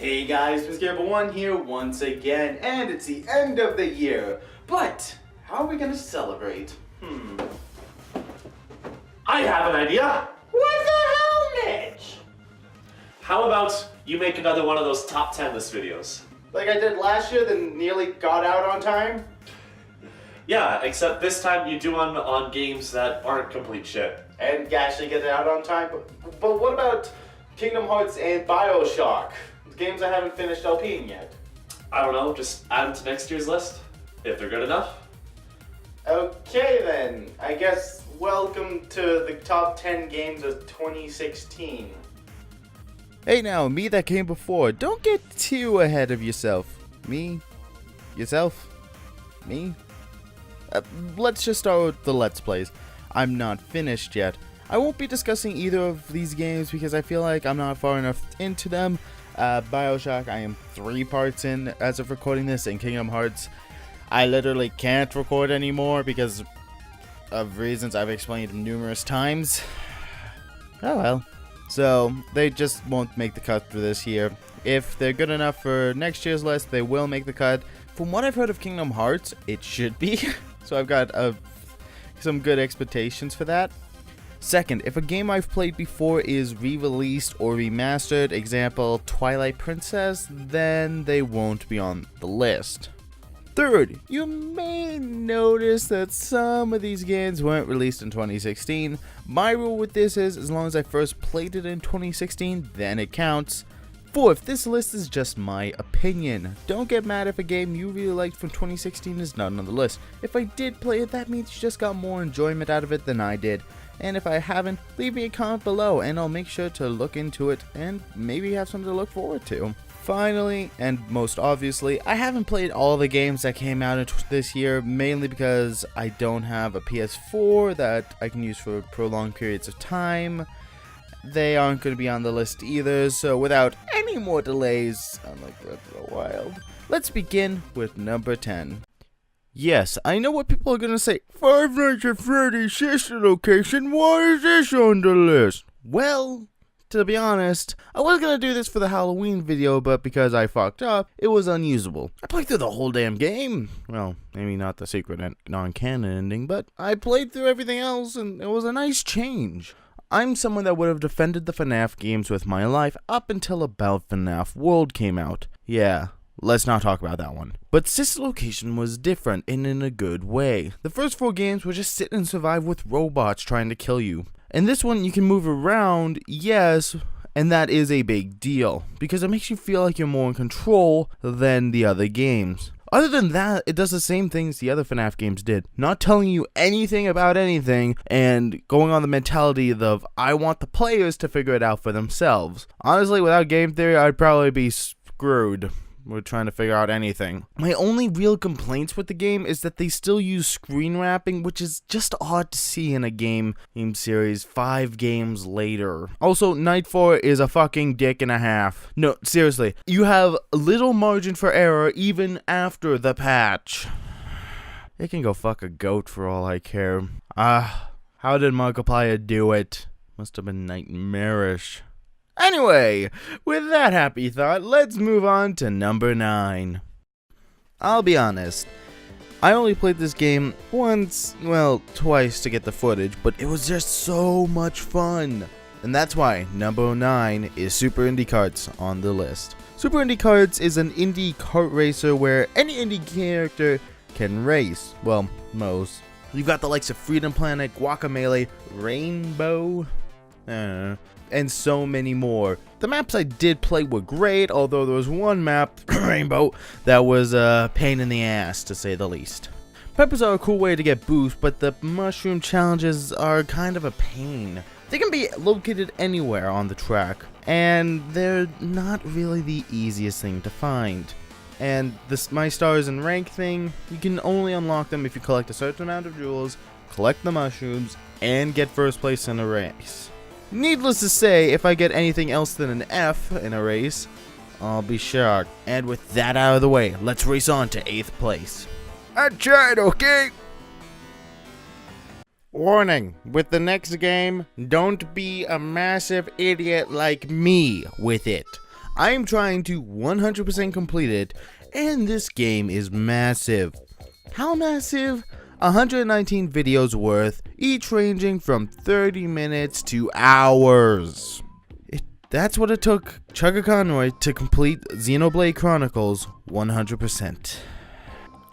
Hey guys, MrGaryBoy1 here once again, and it's the end of the year. But how are we gonna celebrate? I have an idea. What the hell, Mitch? How about you make another one of those top 10 list videos? Like I did last year, then nearly got out on time? Yeah, except this time you do one on games that aren't complete shit. And actually get it out on time? But what about Kingdom Hearts and Bioshock? Games I haven't finished LPing yet. I don't know, just add them to next year's list, if they're good enough. Okay then, I guess welcome to the top 10 games of 2016. Hey now, me that came before, don't get too ahead of yourself. Me? Yourself? Me? Let's just start with the Let's Plays. I'm not finished yet. I won't be discussing either of these games because I feel like I'm not far enough into them. Bioshock, I am 3 parts in as of recording this, and Kingdom Hearts, I literally can't record anymore because of reasons I've explained numerous times. Oh well. So, they just won't make the cut for this year. If they're good enough for next year's list, they will make the cut. From what I've heard of Kingdom Hearts, it should be. So I've got some good expectations for that. Second, if a game I've played before is re-released or remastered, example Twilight Princess, then they won't be on the list. Third, you may notice that some of these games weren't released in 2016. My rule with this is, as long as I first played it in 2016, then it counts. Fourth, this list is just my opinion. Don't get mad if a game you really liked from 2016 is not on the list. If I did play it, that means you just got more enjoyment out of it than I did. And if I haven't, leave me a comment below and I'll make sure to look into it and maybe have something to look forward to. Finally, and most obviously, I haven't played all the games that came out this year, mainly because I don't have a PS4 that I can use for prolonged periods of time. They aren't going to be on the list either, so without any more delays, unlike Breath of the Wild, let's begin with number 10. Yes, I know what people are going to say. Five Nights at Freddy's sister location, why is this on the list? Well, to be honest, I was going to do this for the Halloween video, but because I fucked up, it was unusable. I played through the whole damn game. Well, maybe not the secret and non-canon ending, but I played through everything else, and it was a nice change. I'm someone that would have defended the FNAF games with my life up until about FNAF World came out. Yeah. Let's not talk about that one. But Sister Location was different and in a good way. The first 4 games were just sit and survive with robots trying to kill you. And this one you can move around, yes, and that is a big deal. Because it makes you feel like you're more in control than the other games. Other than that, it does the same things the other FNAF games did. Not telling you anything about anything and going on the mentality of I want the players to figure it out for themselves. Honestly, without game theory, I'd probably be screwed. We're trying to figure out anything. My only real complaints with the game is that they still use screen wrapping, which is just odd to see in a game series 5 games later. Also, Night 4 is a fucking dick and a half. No, seriously, you have little margin for error even after the patch. It can go fuck a goat for all I care. How did Markiplier do it? Must have been nightmarish. Anyway, with that happy thought, let's move on to number 9. I'll be honest, I only played this game once, well, twice to get the footage, but it was just so much fun. And that's why number 9 is Super Indie Karts on the list. Super Indie Karts is an indie kart racer where any indie character can race. Well, most. You've got the likes of Freedom Planet, Guacamelee, Rainbow, and so many more. The maps I did play were great, although there was one map, Rainbow, that was a pain in the ass, to say the least. Peppers are a cool way to get boost, but the mushroom challenges are kind of a pain. They can be located anywhere on the track, and they're not really the easiest thing to find. And this My Stars and Rank thing, you can only unlock them if you collect a certain amount of jewels, collect the mushrooms, and get first place in a race. Needless to say, if I get anything else than an F in a race, I'll be shocked. And with that out of the way, let's race on to 8th place. I tried, okay? Warning, with the next game, don't be a massive idiot like me with it. I am trying to 100% complete it, and this game is massive. How massive? 119 videos worth, each ranging from 30 minutes to hours. That's what it took Chugga Conroy to complete Xenoblade Chronicles 100%.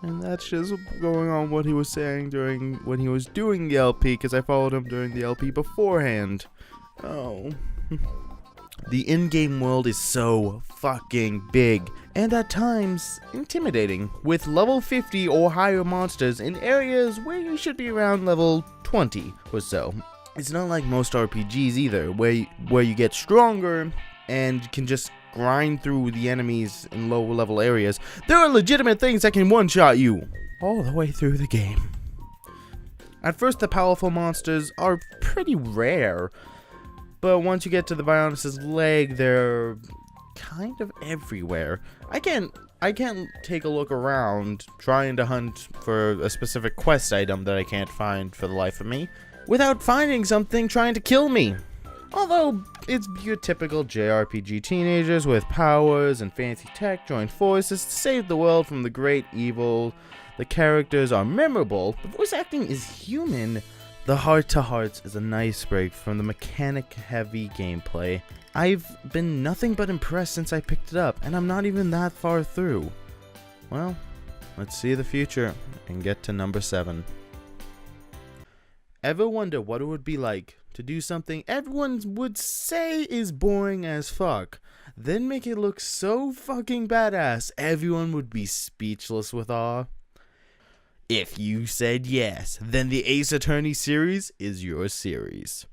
And that's just going on what he was saying when he was doing the LP, because I followed him during the LP beforehand. Oh. The in-game world is so fucking big, and at times intimidating, with level 50 or higher monsters in areas where you should be around level 20 or so. It's not like most RPGs either, where you get stronger and can just grind through the enemies in lower level areas. There are legitimate things that can one-shot you all the way through the game. At first, the powerful monsters are pretty rare, but once you get to the Bionic's leg, they're kind of everywhere. I can't take a look around trying to hunt for a specific quest item that I can't find for the life of me without finding something trying to kill me. Although, it's your typical JRPG teenagers with powers and fancy tech join forces to save the world from the great evil. The characters are memorable, the voice acting is human. The heart-to-hearts is a nice break from the mechanic-heavy gameplay. I've been nothing but impressed since I picked it up, and I'm not even that far through. Well, let's see the future and get to number 7. Ever wonder what it would be like to do something everyone would say is boring as fuck, then make it look so fucking badass everyone would be speechless with awe? If you said yes, then the Ace Attorney series is your series.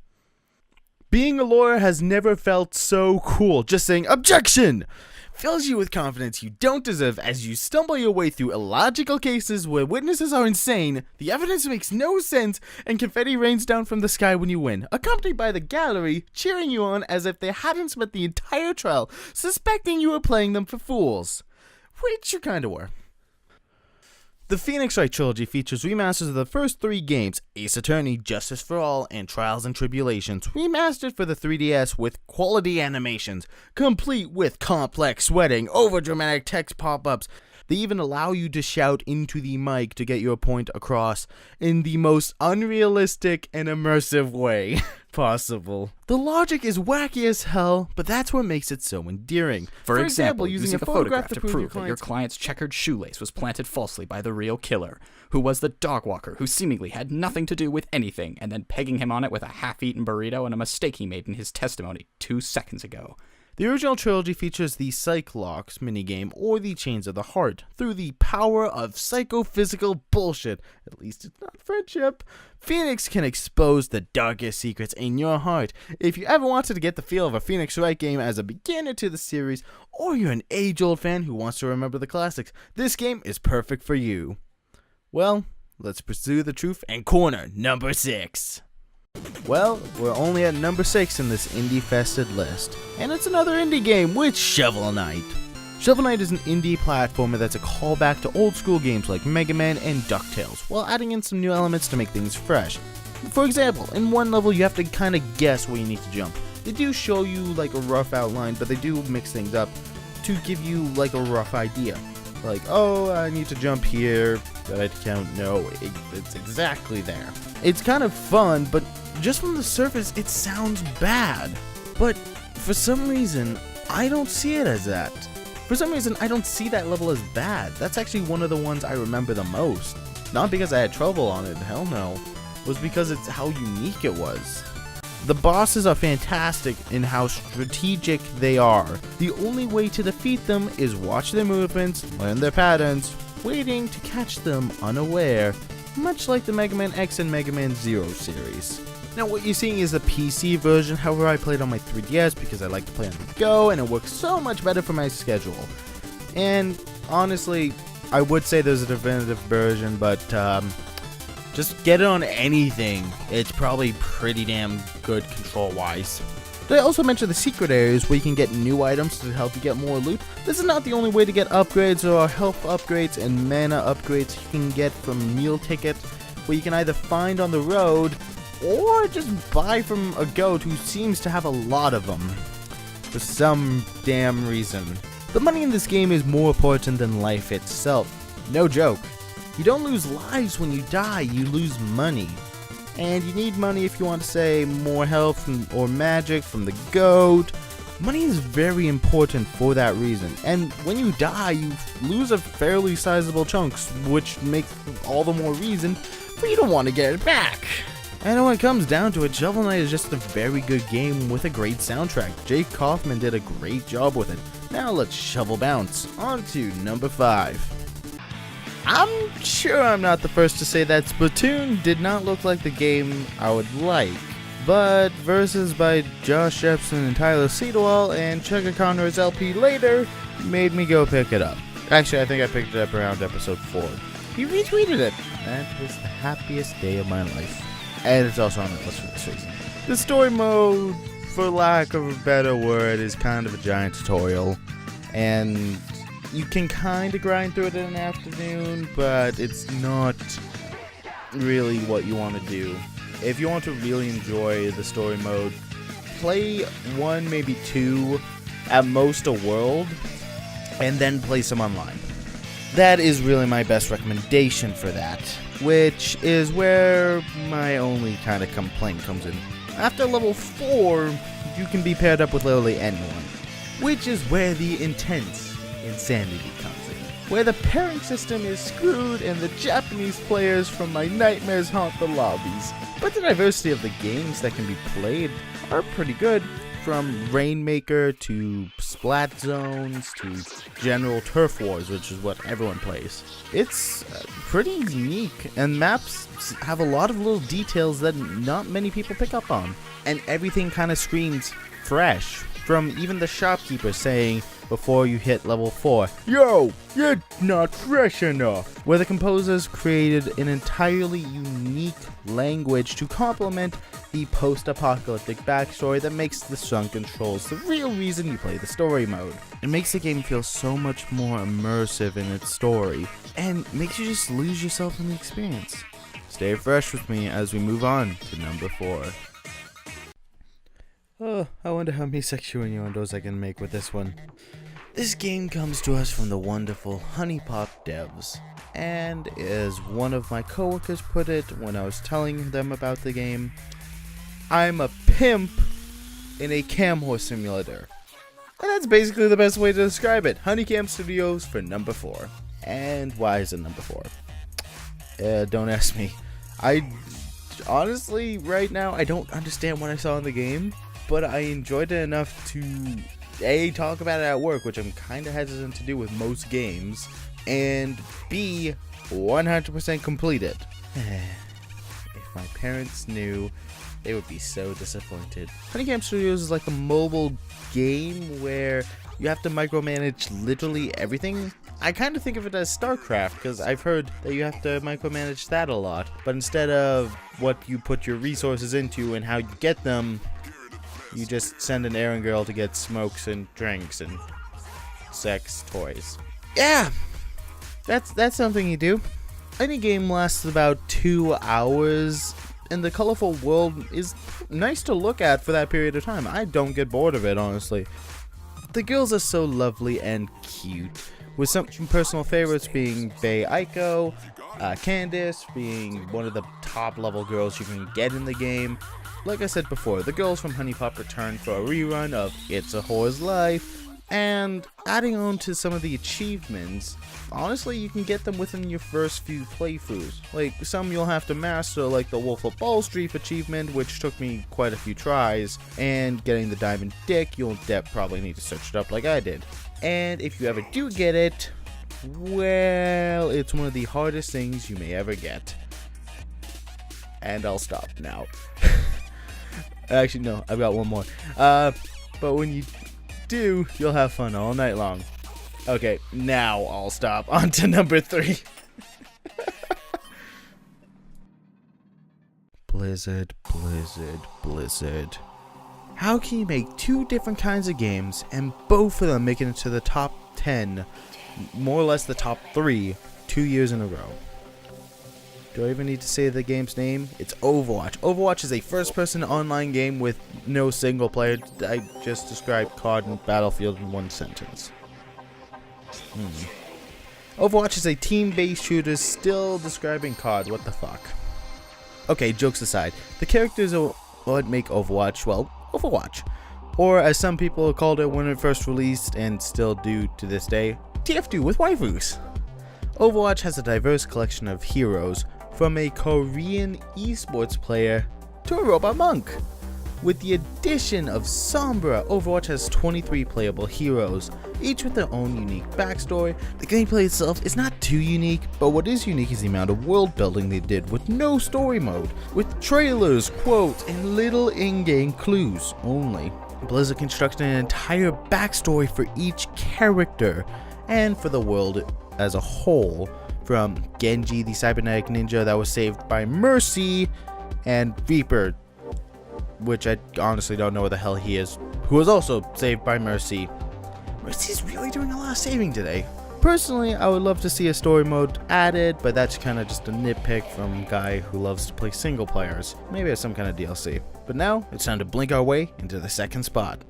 Being a lawyer has never felt so cool. Just saying objection fills you with confidence you don't deserve as you stumble your way through illogical cases where witnesses are insane, the evidence makes no sense, and confetti rains down from the sky when you win, accompanied by the gallery cheering you on as if they hadn't spent the entire trial suspecting you were playing them for fools. Which you kinda were. The Phoenix Wright trilogy features remasters of the first 3 games, Ace Attorney, Justice for All, and Trials and Tribulations, remastered for the 3DS with quality animations, complete with complex sweating, overdramatic text pop-ups. They even allow you to shout into the mic to get your point across in the most unrealistic and immersive way possible. The logic is wacky as hell, but that's what makes it so endearing. For example, using a photograph to prove that your client's checkered shoelace was planted falsely by the real killer, who was the dog walker who seemingly had nothing to do with anything, and then pegging him on it with a half-eaten burrito and a mistake he made in his testimony 2 seconds ago. The original trilogy features the Psych-Locks minigame or the Chains of the Heart. Through the power of psychophysical bullshit, at least it's not friendship, Phoenix can expose the darkest secrets in your heart. If you ever wanted to get the feel of a Phoenix Wright game as a beginner to the series, or you're an age-old fan who wants to remember the classics, this game is perfect for you. Well, let's pursue the truth and corner number 6. Well, we're only at number 6 in this indie-fested list, and it's another indie game with Shovel Knight. Shovel Knight is an indie platformer that's a callback to old-school games like Mega Man and DuckTales, while adding in some new elements to make things fresh. For example, in one level you have to kind of guess where you need to jump. They do show you like a rough outline, but they do mix things up to give you like a rough idea. Like, oh, I need to jump here, but I don't know, it's exactly there. It's kind of fun, but just from the surface, it sounds bad. But for some reason, I don't see it as that. For some reason, I don't see that level as bad. That's actually one of the ones I remember the most. Not because I had trouble on it, hell no. It was because it's how unique it was. The bosses are fantastic in how strategic they are. The only way to defeat them is watch their movements, learn their patterns, waiting to catch them unaware, much like the Mega Man X and Mega Man Zero series. Now what you're seeing is the PC version, however I played on my 3DS because I like to play on the go and it works so much better for my schedule. And honestly, I would say there's a definitive version, but just get it on anything. It's probably pretty damn good control-wise. Did I also mention the secret areas where you can get new items to help you get more loot? This is not the only way to get upgrades. There are health upgrades and mana upgrades you can get from meal tickets, where you can either find on the road or just buy from a goat who seems to have a lot of them. for some damn reason. The money in this game is more important than life itself. No joke. You don't lose lives when you die, you lose money. And you need money if you want to say more health or magic from the goat. Money is very important for that reason. And when you die, you lose a fairly sizable chunks, which makes all the more reason for you to want to get it back. And when it comes down to it, Shovel Knight is just a very good game with a great soundtrack. Jake Kaufman did a great job with it. Now let's shovel bounce. On to number 5. I'm sure I'm not the first to say that Splatoon did not look like the game I would like, but Versus by Josh Epson and Tyler Seedwall and Chugga Connor's LP later made me go pick it up. Actually, I think I picked it up around episode 4. He retweeted it. That was the happiest day of my life. And it's also on the list for this reason. The story mode, for lack of a better word, is kind of a giant tutorial, and you can kind of grind through it in an afternoon, but it's not really what you want to do. If you want to really enjoy the story mode, play 1, maybe 2, at most a world, and then play some online. That is really my best recommendation for that, which is where my only kind of complaint comes in. After level 4, you can be paired up with literally anyone, which is where the intense insanity comes in, where the pairing system is screwed and the Japanese players from my nightmares haunt the lobbies. But the diversity of the games that can be played are pretty good, from Rainmaker to Splat Zones to General Turf Wars, which is what everyone plays. It's pretty unique, and maps have a lot of little details that not many people pick up on, and everything kind of screams fresh, from even the shopkeeper saying before you hit level 4, "Yo, you're not fresh enough," where the composers created an entirely unique language to complement the post-apocalyptic backstory that makes the sunken trolls the real reason you play the story mode. It makes the game feel so much more immersive in its story, and makes you just lose yourself in the experience. Stay fresh with me as we move on to number 4. Oh, I wonder how many sexual innuendos I can make with this one. This game comes to us from the wonderful Honey Pop devs, and as one of my coworkers put it when I was telling them about the game, I'm a pimp in a cam horse simulator. And that's basically the best way to describe it. Honeycam Studios for number 4. And why is it number 4? Don't ask me. I honestly, right now, I don't understand what I saw in the game, but I enjoyed it enough to A, talk about it at work, which I'm kind of hesitant to do with most games, and B, 100% complete it. If my parents knew, they would be so disappointed. Honeycam Studios is like a mobile game where you have to micromanage literally everything. I kind of think of it as StarCraft, because I've heard that you have to micromanage that a lot, but instead of what you put your resources into and how you get them, you just send an errand girl to get smokes and drinks and sex toys. Yeah, that's something you do. Any game lasts about 2 hours, and the colorful world is nice to look at for that period of time. I don't get bored of it, honestly. The girls are so lovely and cute, with some personal favorites being Bae Aiko, Candace being one of the top level girls you can get in the game. Like I said before, the girls from Honey Pop return for a rerun of It's a Whore's Life, and adding on to some of the achievements, honestly, you can get them within your first few playthroughs. Like, some you'll have to master, like the Wolf of Ball Street achievement, which took me quite a few tries, and getting the Diamond Dick, you'll probably need to search it up like I did. And if you ever do get it, well, it's one of the hardest things you may ever get. And I'll stop now. Actually, no, I've got one more. But when you do, you'll have fun all night long. Okay, now I'll stop. On to number 3. Blizzard, Blizzard, Blizzard. How can you make 2 different kinds of games and both of them make it into the top 10, more or less the top 3, 2 years in a row? Do I even need to say the game's name? It's Overwatch. Overwatch is a first-person online game with no single player. I just described COD and Battlefield in one sentence. Overwatch is a team-based shooter, still describing COD. What the fuck? Okay, jokes aside. The characters are what make Overwatch, well, Overwatch. Or as some people called it when it first released, and still do to this day, TF2 with waifus. Overwatch has a diverse collection of heroes, from a Korean esports player to a robot monk. With the addition of Sombra, Overwatch has 23 playable heroes, each with their own unique backstory. The gameplay itself is not too unique, but what is unique is the amount of world building they did with no story mode, with trailers, quotes, and little in-game clues only. Blizzard constructed an entire backstory for each character, and for the world as a whole, from Genji the cybernetic ninja that was saved by Mercy, and Reaper, which I honestly don't know what the hell he is, who was also saved by Mercy. Mercy's really doing a lot of saving today. Personally, I would love to see a story mode added, but that's kind of just a nitpick from a guy who loves to play single players. Maybe as some kind of DLC. But now, it's time to blink our way into the second spot.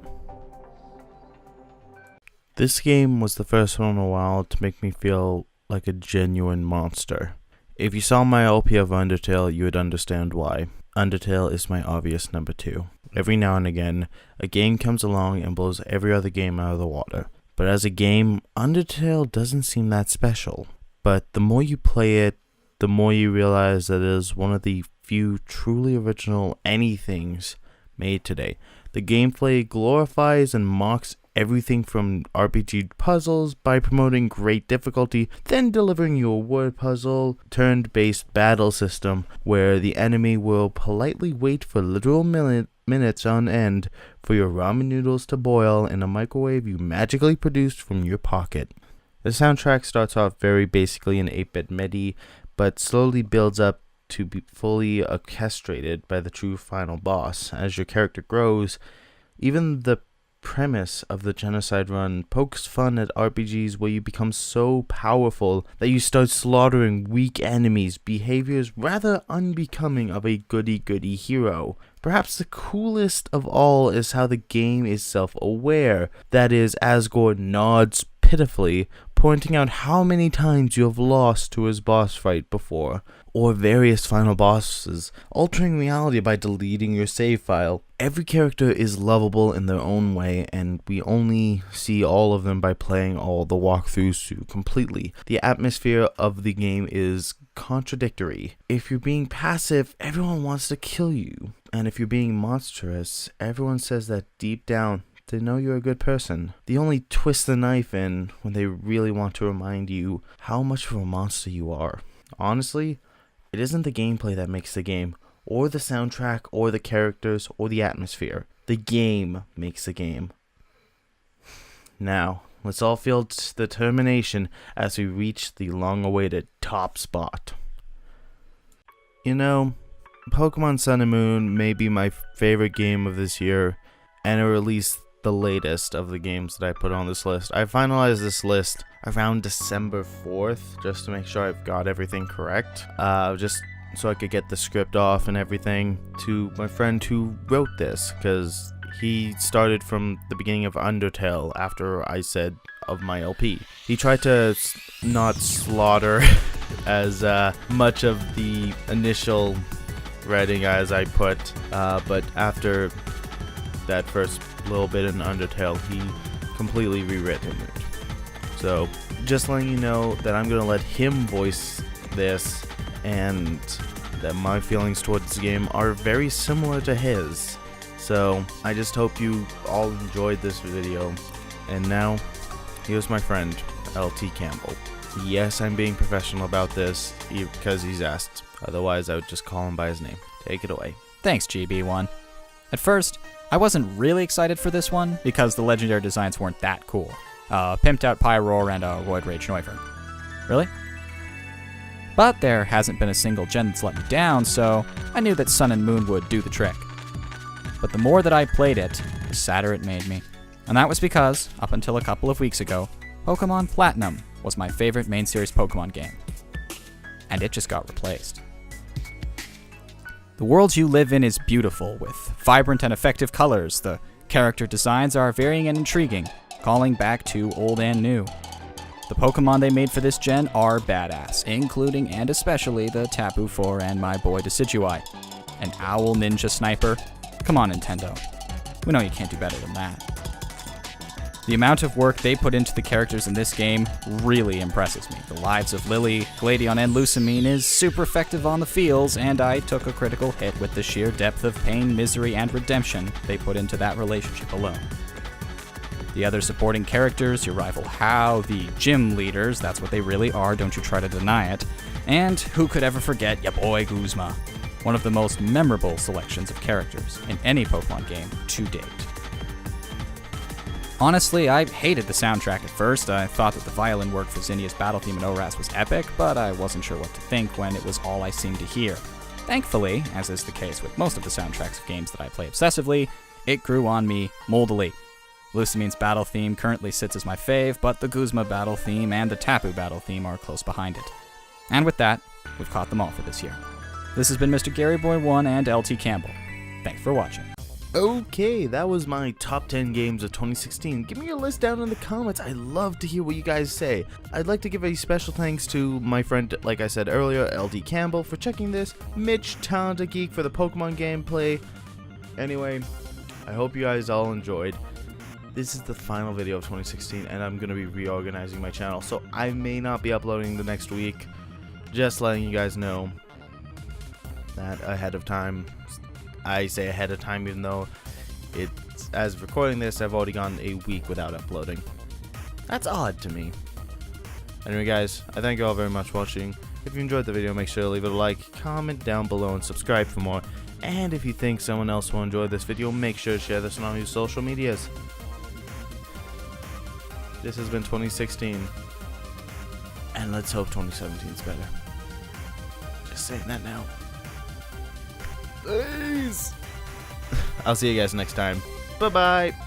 This game was the first one in a while to make me feel like a genuine monster. If you saw my LP of Undertale, you would understand why. Undertale is my obvious number 2. Every now and again, a game comes along and blows every other game out of the water. But as a game, Undertale doesn't seem that special. But the more you play it, the more you realize that it is one of the few truly original anythings made today. The gameplay glorifies and mocks everything from RPG puzzles by promoting great difficulty, then delivering you a word puzzle, turn-based battle system where the enemy will politely wait for literal minutes on end for your ramen noodles to boil in a microwave you magically produced from your pocket. The soundtrack starts off very basically in 8-bit MIDI, but slowly builds up to be fully orchestrated by the true final boss. As your character grows, even the premise of the genocide run pokes fun at RPGs where you become so powerful that you start slaughtering weak enemies, behaviors rather unbecoming of a goody-goody hero. Perhaps the coolest of all is how the game is self-aware. That is, Asgore nods pitifully, pointing out how many times you have lost to his boss fight before, or various final bosses, altering reality by deleting your save file. Every character is lovable in their own way, and we only see all of them by playing all the walkthroughs completely. The atmosphere of the game is contradictory. If you're being passive, everyone wants to kill you. And if you're being monstrous, everyone says that deep down, they know you're a good person. They only twist the knife in when they really want to remind you how much of a monster you are. Honestly, it isn't the gameplay that makes the game, or the soundtrack, or the characters, or the atmosphere. The game makes the game. Now, let's all feel determination as we reach the long-awaited top spot. You know, Pokemon Sun and Moon may be my favorite game of this year, and or at least the latest of the games that I put on this list. I finalized this list around December 4th, just to make sure I've got everything correct. Just so I could get the script off and everything to my friend who wrote this, because he started from the beginning of Undertale after I said of my LP. He tried to not slaughter as much of the initial writing as I put, but after that first little bit in Undertale, he completely rewritten it. So, just letting you know that I'm going to let him voice this, and that my feelings towards the game are very similar to his. So, I just hope you all enjoyed this video. And now, here's my friend, LT Campbell. Yes, I'm being professional about this, because he's asked. Otherwise, I would just call him by his name. Take it away. Thanks, GB1. At first, I wasn't really excited for this one because the legendary designs weren't that cool. Pimped out Pyroar and a Roid Rage Noivern. Really? But there hasn't been a single gen that's let me down, so I knew that Sun and Moon would do the trick. But the more that I played it, the sadder it made me. And that was because, up until a couple of weeks ago, Pokemon Platinum was my favorite main series Pokemon game. And it just got replaced. The world you live in is beautiful, with vibrant and effective colors. The character designs are varying and intriguing, calling back to old and new. The Pokemon they made for this gen are badass, including and especially the Tapu 4 and my boy Decidueye. An owl ninja sniper? Come on, Nintendo. We know you can't do better than that. The amount of work they put into the characters in this game really impresses me. The lives of Lily, Gladion, and Lusamine is super effective on the feels, and I took a critical hit with the sheer depth of pain, misery, and redemption they put into that relationship alone. The other supporting characters, your rival Hao, the gym leaders, that's what they really are, don't you try to deny it, and who could ever forget ya boy Guzma, one of the most memorable selections of characters in any Pokemon game to date. Honestly, I hated the soundtrack at first. I thought that the violin work for Zinnia's battle theme in ORAS was epic, but I wasn't sure what to think when it was all I seemed to hear. Thankfully, as is the case with most of the soundtracks of games that I play obsessively, it grew on me moldily. Lusamine's battle theme currently sits as my fave, but the Guzma battle theme and the Tapu battle theme are close behind it. And with that, we've caught them all for this year. This has been Mr. GaryBoy1 and LT Campbell. Thanks for watching. Okay, that was my top 10 games of 2016. Give me your list down in the comments. I love to hear what you guys say. I'd like to give a special thanks to my friend, like I said earlier, LD Campbell, for checking this, Mitch, Talented Geek, for the Pokemon gameplay. Anyway, I hope you guys all enjoyed. This is the final video of 2016, and I'm going to be reorganizing my channel, so I may not be uploading the next week. Just letting you guys know that ahead of time. I say ahead of time, even though it's, as of recording this, I've already gone a week without uploading. That's odd to me. Anyway, guys, I thank you all very much for watching. If you enjoyed the video, make sure to leave it a like, comment down below, and subscribe for more. And if you think someone else will enjoy this video, make sure to share this on all your social medias. This has been 2016. And let's hope 2017 is better. Just saying that now. Please. I'll see you guys next time. Bye-bye.